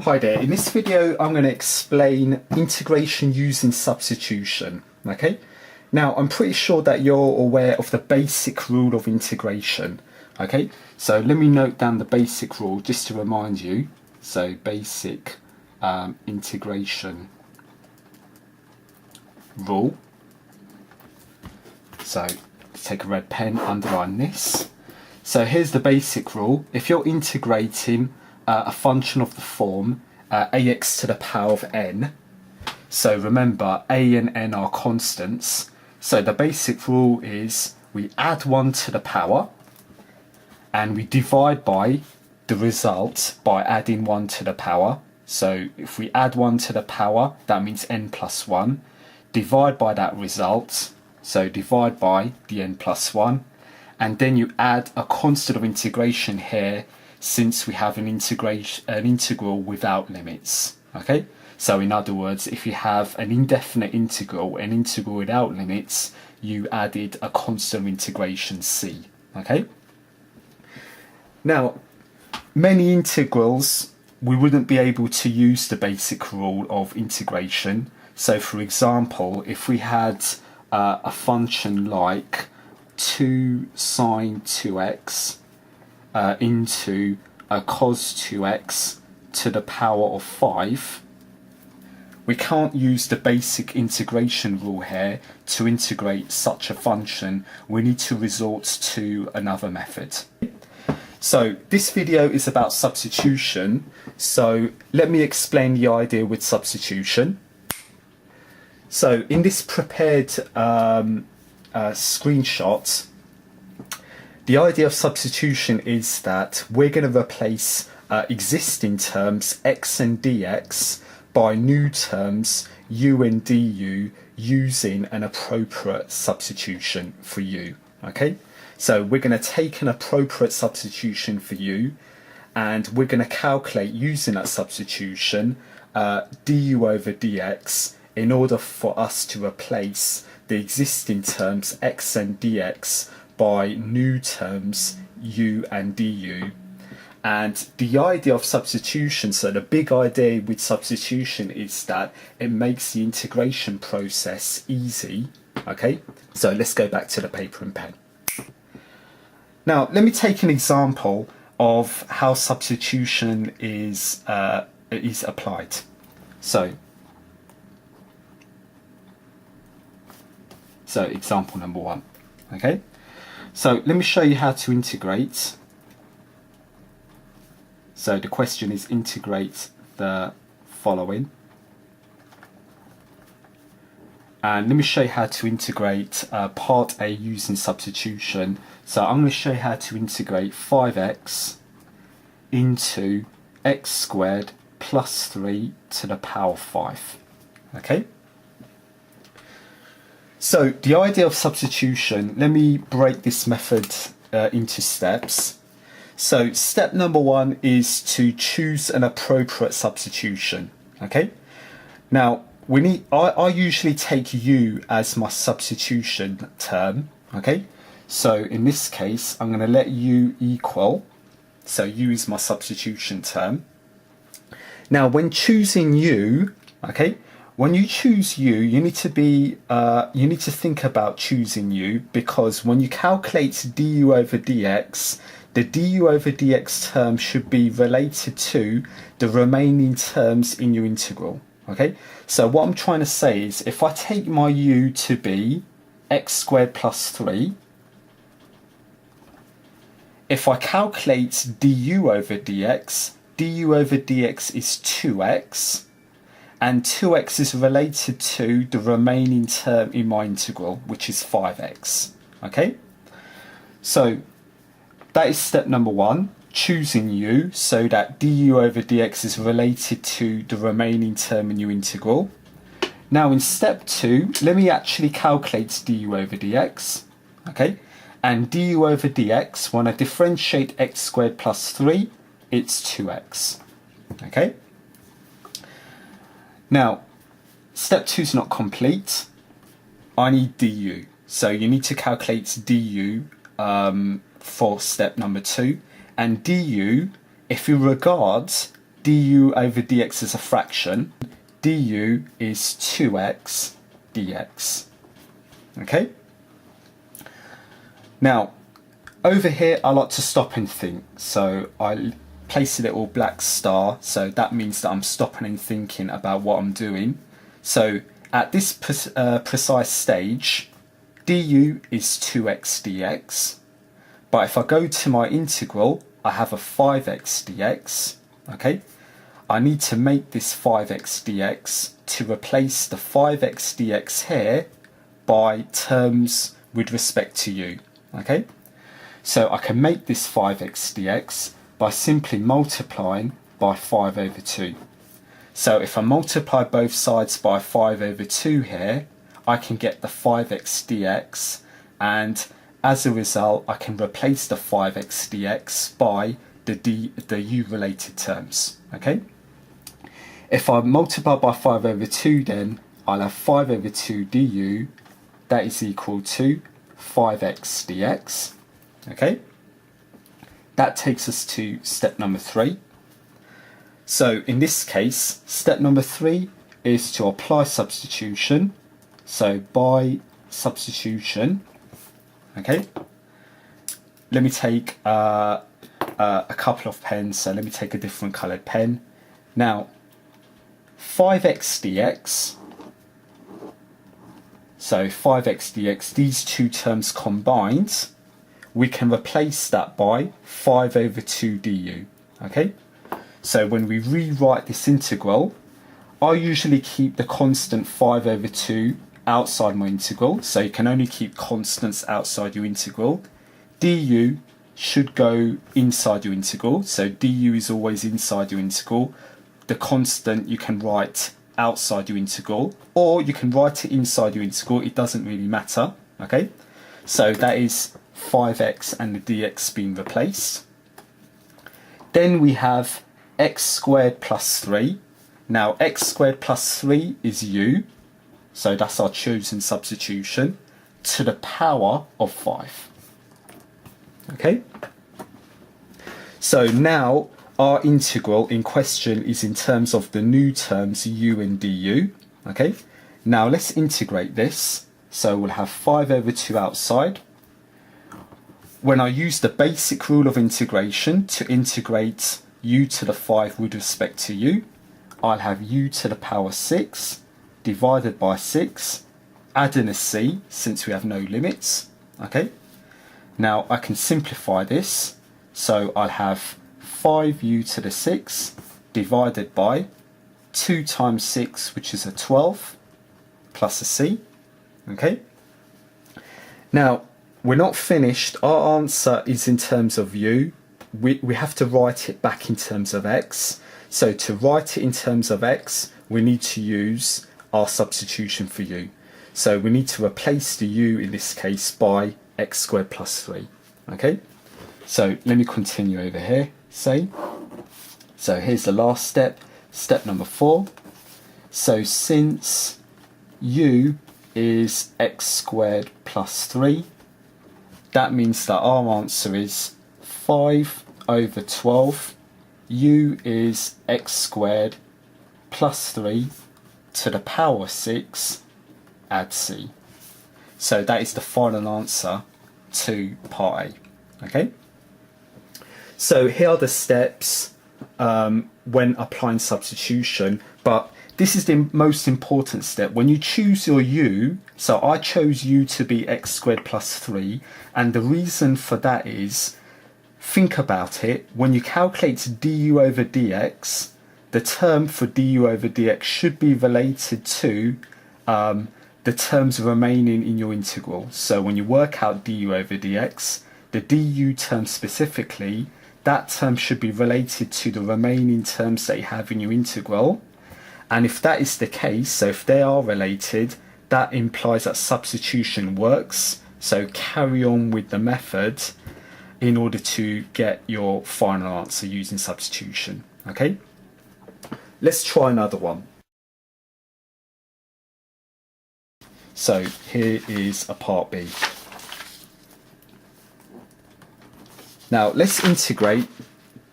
Hi there, in this video I'm going to explain integration using substitution. Okay, now I'm pretty sure that you're aware of the basic rule of integration. Okay, so let me note down the basic rule just to remind you. So basic integration rule. So take a red pen, underline this. So here's the basic rule. If you're integrating a function of the form ax to the power of n, so remember a and n are constants, so the basic rule is we add 1 to the power and we divide by the result by adding 1 to the power. So if we add 1 to the power, that means n plus 1, divide by that result, so divide by the n plus 1, and then you add a constant of integration here, since we have an integral without limits. Okay, so in other words, if you have an indefinite integral, an integral without limits, you added a constant of integration c. Okay, now many integrals we wouldn't be able to use the basic rule of integration. So for example, if we had a function like 2 sine 2x into cos 2x to the power of 5, we can't use the basic integration rule here to integrate such a function. We need to resort to another method. So this video is about substitution, so let me explain the idea with substitution. So in this prepared screenshot, the idea of substitution is that we're going to replace existing terms x and dx by new terms u and du using an appropriate substitution for u. Okay, so we're going to take an appropriate substitution for u and we're going to calculate using that substitution du over dx in order for us to replace the existing terms x and dx by new terms u and du. And the idea of substitution, so the big idea with substitution is that it makes the integration process easy. Okay, so let's go back to the paper and pen. Now let me take an example of how substitution is applied. So example number 1. Okay, so let me show you how to integrate. So the question is integrate the following. And let me show you how to integrate part A using substitution. So I'm going to show you how to integrate 5x into x squared plus 3 to the power 5. Okay? So the idea of substitution, let me break this method into steps. So step number 1 is to choose an appropriate substitution. Okay. Now I usually take u as my substitution term. Okay. So in this case, I'm going to let u equal. So u is my substitution term. Now when choosing u, okay, when you choose u, you need to think about choosing u, because when you calculate du over dx, the du over dx term should be related to the remaining terms in your integral. Okay, so what I'm trying to say is if I take my u to be x squared plus 3, if I calculate du over dx is 2x, and 2x is related to the remaining term in my integral, which is 5x. Okay, so that is step number 1, choosing u so that du over dx is related to the remaining term in your integral. Now in step 2, let me actually calculate du over dx. Okay, and du over dx, when I differentiate x squared plus 3, it's 2x. Okay. Now, step 2 is not complete. I need du. So you need to calculate du for step number 2. And du, if you regard du over dx is a fraction, du is 2x dx. Okay? Now, over here, I like to stop and think. So I place a little black star. So that means that I'm stopping and thinking about what I'm doing. So at this precise stage, du is 2x dx. But if I go to my integral, I have a 5x dx. Okay? I need to make this 5x dx to replace the 5x dx here by terms with respect to u. Okay? So I can make this 5x dx by simply multiplying by 5 over 2. So if I multiply both sides by 5 over 2 here, I can get the 5x dx, and as a result I can replace the 5x dx by the u related terms. Okay? If I multiply by 5 over 2, then I'll have 5 over 2 du, that is equal to 5x dx. Okay? That takes us to step number 3. So in this case, step number 3 is to apply substitution. So by substitution, okay, let me take a couple of pens. So let me take a different coloured pen. Now, 5x dx, so 5x dx, these two terms combined, we can replace that by 5 over 2 du. Okay? So when we rewrite this integral, I usually keep the constant 5 over 2 outside my integral, so you can only keep constants outside your integral. Du should go inside your integral, so du is always inside your integral. The constant you can write outside your integral, or you can write it inside your integral, it doesn't really matter. Okay, so that is 5x and the dx being replaced. Then we have x squared plus 3. Now x squared plus 3 is u, so that's our chosen substitution, to the power of 5. Okay, so now our integral in question is in terms of the new terms u and du. Okay, now let's integrate this. So we'll have 5 over 2 outside. When I use the basic rule of integration to integrate u to the 5 with respect to u, I'll have u to the power 6 divided by 6, add in a c since we have no limits. Okay, now I can simplify this, so I'll have 5u to the 6 divided by 2 times 6, which is a 12, plus a c. Okay, now we're not finished. Our answer is in terms of u. We have to write it back in terms of x. So to write it in terms of x, we need to use our substitution for u. So we need to replace the u in this case by x squared plus 3. Okay, so let me continue over here. So here's the last step, step number 4. So since u is x squared plus 3, that means that our answer is 5 over 12. U is x squared plus 3 to the power 6, add c. So that is the final answer to part A. Okay? So here are the steps when applying substitution, but this is the most important step. When you choose your u, so I chose u to be x squared plus 3, and the reason for that is, think about it, when you calculate du over dx, the term for du over dx should be related to the terms remaining in your integral. So when you work out du over dx, the du term specifically, that term should be related to the remaining terms that you have in your integral. And if that is the case, so if they are related, that implies that substitution works. So carry on with the method in order to get your final answer using substitution. Okay? Let's try another one. So here is a part B. Now let's integrate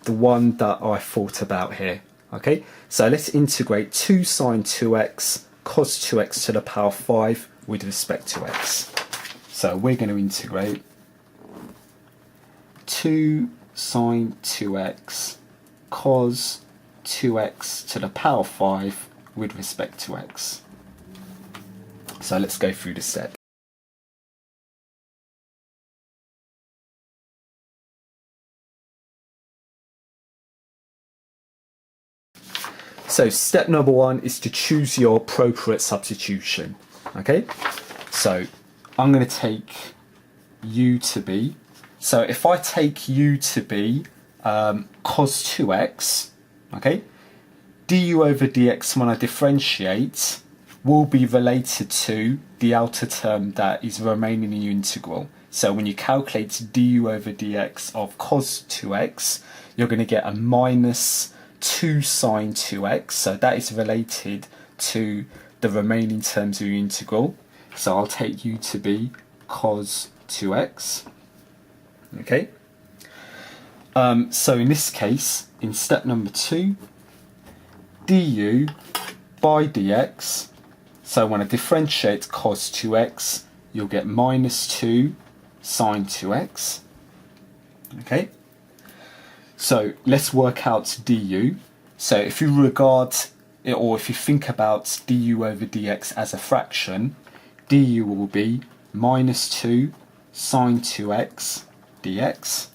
the one that I thought about here. Okay, so let's integrate 2 sine 2x cos 2x to the power 5 with respect to x. So we're going to integrate 2 sine 2x cos 2x to the power 5 with respect to x. So let's go through the steps. So step number 1 is to choose your appropriate substitution. Okay, so I'm going to take u to be. So if I take u to be cos 2x, okay, du over dx when I differentiate will be related to the outer term that is remaining in the integral. So when you calculate du over dx of cos 2x, you're going to get a minus 2 sine 2x, so that is related to the remaining terms of your integral. So I'll take u to be cos 2x. Okay. So in this case, in step number 2, du by dx, so when I differentiate cos 2x, you'll get minus 2 sine 2x. Okay. So let's work out du. So if you regard it, or if you think about du over dx as a fraction, du will be minus 2 sine 2x dx.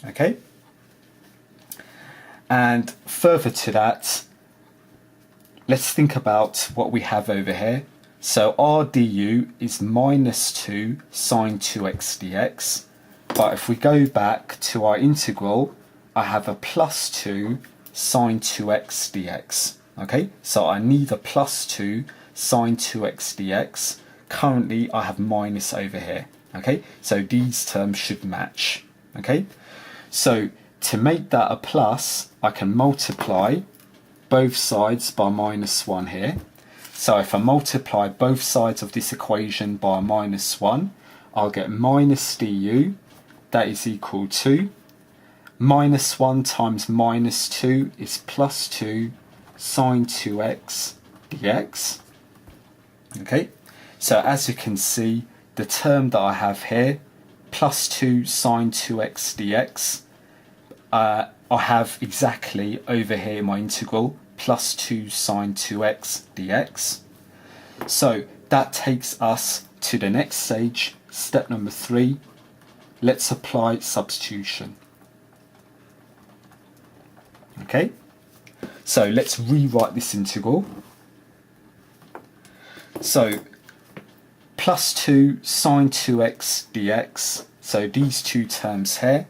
Okay. And further to that, let's think about what we have over here. So our du is minus 2 sine 2x dx. But if we go back to our integral, I have a plus 2 sine 2x dx. Okay, so I need a plus 2 sine 2x dx. Currently I have minus over here. Okay, so these terms should match. Okay, so to make that a plus, I can multiply both sides by minus 1 here. So if I multiply both sides of this equation by minus 1, I'll get minus du, that is equal to minus 1 times minus 2 is plus 2 sine 2x dx. Okay, so as you can see, the term that I have here, plus 2 sine 2x dx, I have exactly over here in my integral, plus 2 sine 2x dx. So that takes us to the next stage, step number 3. Let's apply substitution. Okay, so let's rewrite this integral. So plus 2 sine 2x dx, so these two terms here,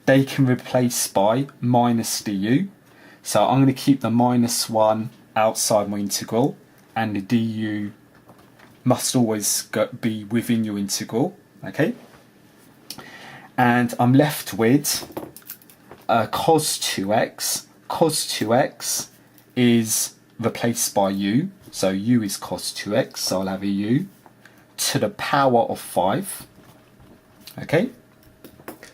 they can replace by minus du. So I'm going to keep the minus 1 outside my integral, and the du must always be within your integral. Okay, and I'm left with cos 2x. Cos 2x is replaced by u, so u is cos 2x, so I'll have a u to the power of 5. Okay,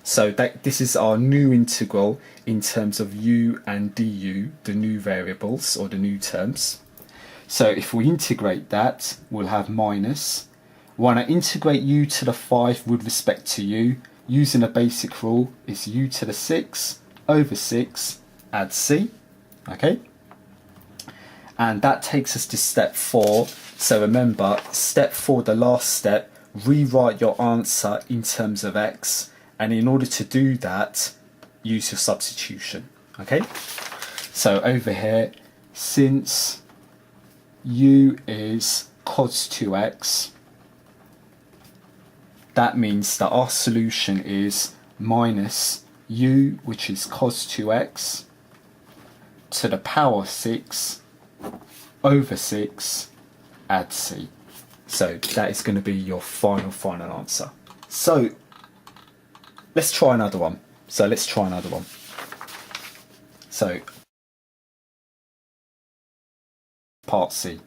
so this is our new integral in terms of u and du, the new variables or the new terms. So if we integrate that, we'll have minus. When I integrate u to the 5 with respect to u, using a basic rule, it's u to the 6 over 6, add c. Okay, and that takes us to step 4. So remember, step 4, the last step, rewrite your answer in terms of x, and in order to do that, use your substitution. Okay, so over here, since u is cos 2x, that means that our solution is minus u, which is cos 2x, to the power 6 over 6, add c. So that is going to be your final answer. So let's try another one. So part C.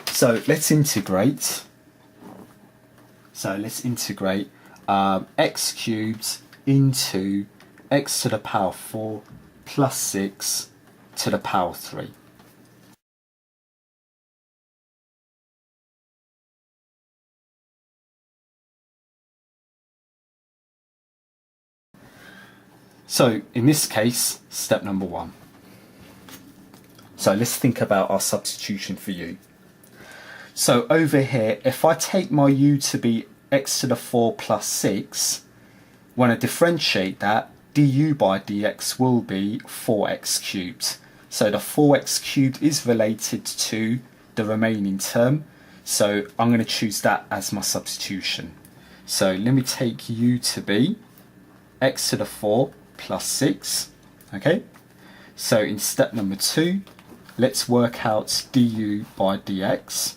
So let's integrate. X cubed into x to the power 4 plus 6 to the power 3. So in this case, step number 1. So let's think about our substitution for u. So over here, if I take my u to be x to the 4 plus 6, when I differentiate that, du by dx will be 4x cubed. So the 4x cubed is related to the remaining term, so I'm going to choose that as my substitution. So let me take u to be x to the 4 plus 6, okay? So in step number 2, let's work out du by dx.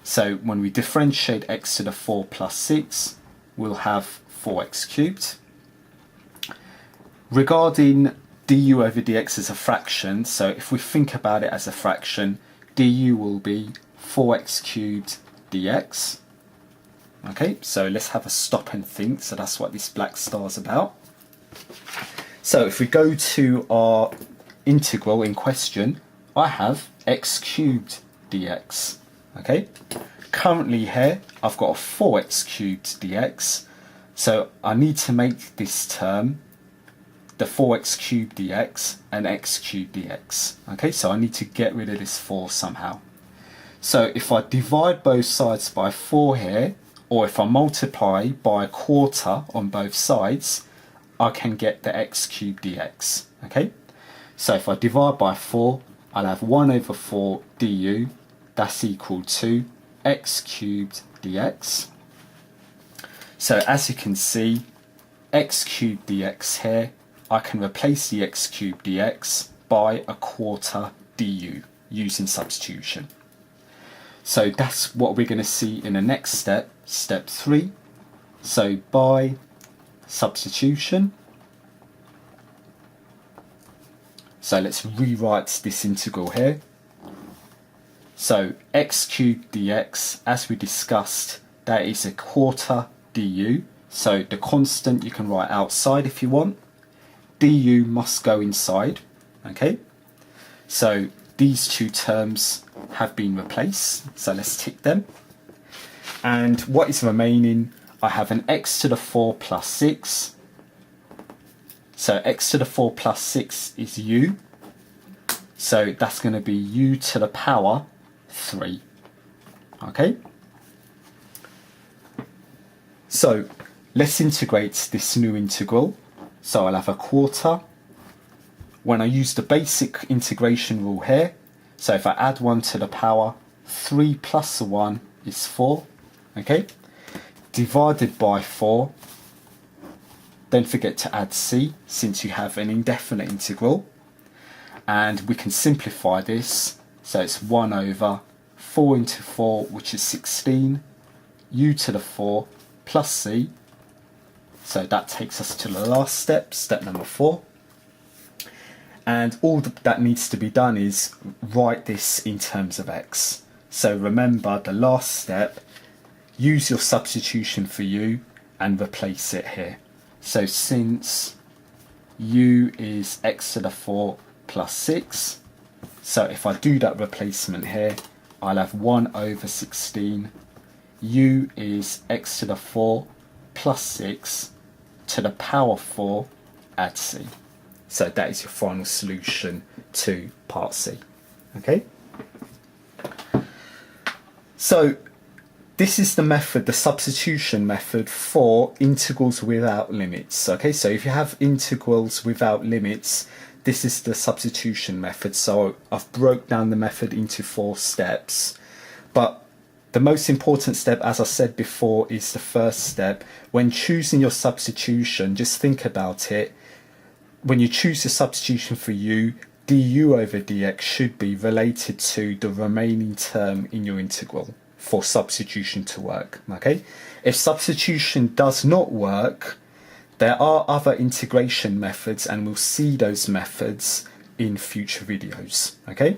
So when we differentiate x to the 4 plus 6, we'll have 4x cubed. Regarding du over dx as a fraction, so if we think about it as a fraction, du will be 4x cubed dx. Okay, so let's have a stop and think. So that's what this black star is about. So if we go to our integral in question, I have x cubed dx. Okay, currently here I've got a 4x cubed dx, so I need to make this term the 4x cubed dx and x cubed dx. Okay, so I need to get rid of this 4 somehow. So if I divide both sides by 4 here, or if I multiply by a quarter on both sides, I can get the x cubed dx. Okay, so if I divide by 4, I'll have 1 over 4 du, that's equal to x cubed dx. So as you can see, x cubed dx here, I can replace the x cubed dx by a quarter du using substitution. So that's what we're going to see in the next step, step 3. So by substitution, so let's rewrite this integral here. So x cubed dx, as we discussed, that is a quarter du. So the constant you can write outside if you want. Du must go inside. Okay, so these two terms have been replaced. So let's tick them. And what is remaining? I have an x to the 4 plus 6. So x to the 4 plus 6 is u. So that's going to be u to the power 3. Okay, so let's integrate this new integral. So I'll have a quarter. When I use the basic integration rule here, so if I add 1 to the power, 3 plus 1 is 4. Okay, divided by 4. Don't forget to add c, since you have an indefinite integral. And we can simplify this. So it's 1 over 4 into 4, which is 16, u to the 4 plus c. So that takes us to the last step, step number 4. And all that needs to be done is write this in terms of x. So remember the last step, use your substitution for u and replace it here. So since u is x to the 4 plus 6, so if I do that replacement here, I'll have 1 over 16. U is x to the 4 plus 6 to the power 4, add c. So that is your final solution to part C. Okay? So this is the method, the substitution method for integrals without limits. Okay, so if you have integrals without limits, this is the substitution method. So I've broke down the method into 4 steps. But the most important step, as I said before, is the first step. When choosing your substitution, just think about it. When you choose the substitution for u, du over dx should be related to the remaining term in your integral for substitution to work. Okay? If substitution does not work, there are other integration methods, and we'll see those methods in future videos. Okay?